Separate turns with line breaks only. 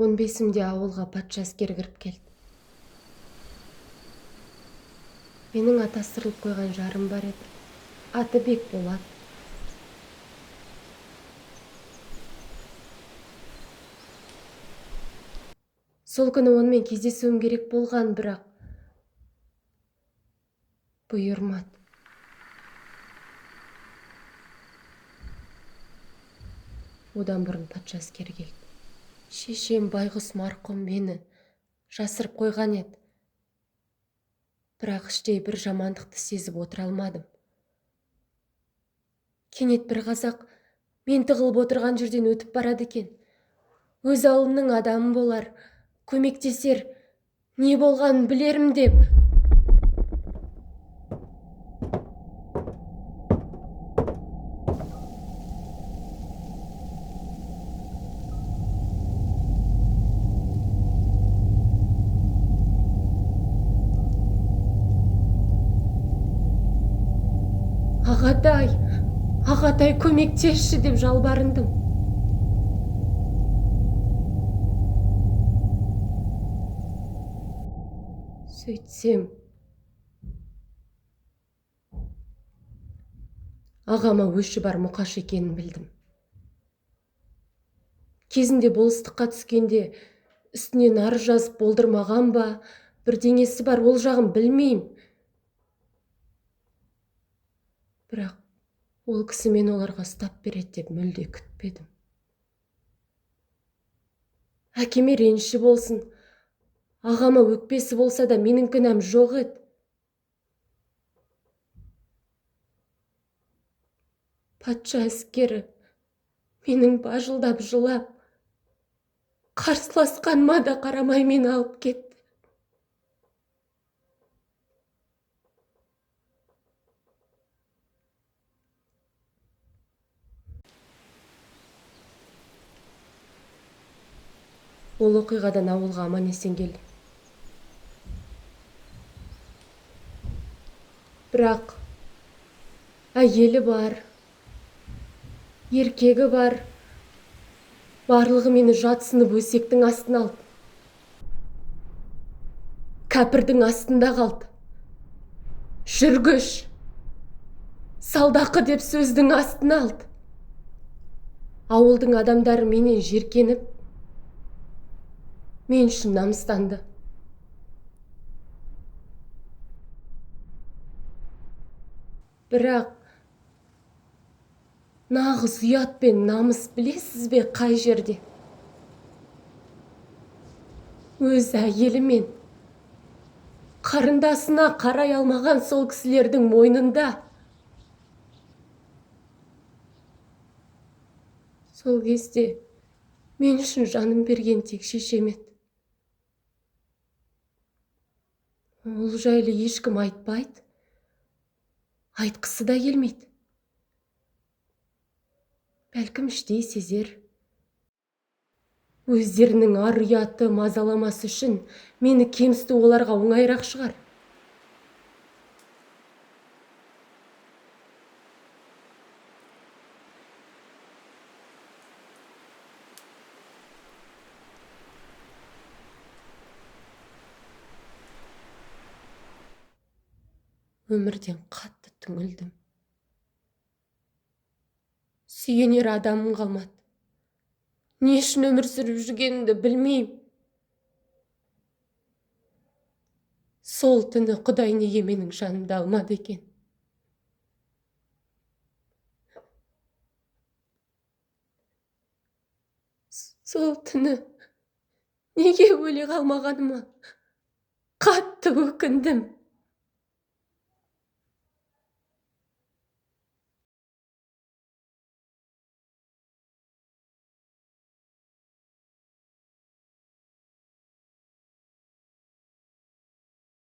15-імде ауылға патша әскері кіріп келді. Менің атастырылып қойған жарым бар еді. Аты Бекболат. Сол күні онымен кездесуім керек болған, бірақ бұйырмады. Одан бұрын патша әскері келді. Шешем байғұс марқұм мені жасырып қойған еді. Бірақ іштей бір жамандықты сезіп отыра алмадым. Кенет бір қазақ мен тығылып отырған жерден өтіп барады екен. Өз ауылының адамы болар, көмектесер, не болғанын білерім деп. Ағатай көмектесші деп жалбарындым. Сөйтсем, ағама өші бар мұқаш екенін білдім. Кезінде болыстыққа түскенде үстінен арыз жазып болдырмаған ба, бірдеңесі бар, ол жағын білмеймін. Бірақ ол кісі мен оларға ұстап береді деп мүлде күтпедім. Әкеме реніші болсын, ағама өкпесі болса да менің күнәм жоқ еді. Патша әскері менің бажылдап жылап, қарсыласқаныма да қарамай мені алып кетті. Ол оқиғадан ауылға аман есен келдім. Бірақ әйелі бар, еркегі бар, барлығы мені жатсынып өсектің астына алды. Кәпірдің астында қалды. Жүргіш, салдақы деп сөздің астына алды. Ауылдың адамдары менен жеркеніп, мен үшін намыстанды. Бірақ нағыз ұят пен намыс білесіз бе қай жерде? Өз әйелі мен қарындасына қарай алмаған сол кісілердің мойнында. Сол кезде мен үшін жаным берген тек шешем еді. Ол жайлы ешкім айтпайды, айтқысы да келмейді. Бәлкім іштей сезер. Өздерінің ар ұяты мазаламасы үшін мені кемсіту оларға оңайырақ шығар. Өмірден қатты түңілдім. Сүйенер адамым қалмады. Не үшін өмір сүріп жүргенімді білмеймін. Сол түні Құдай неге менің жанымды алмады екен? Сол түні неге өле қалмағаныма қатты өкіндім.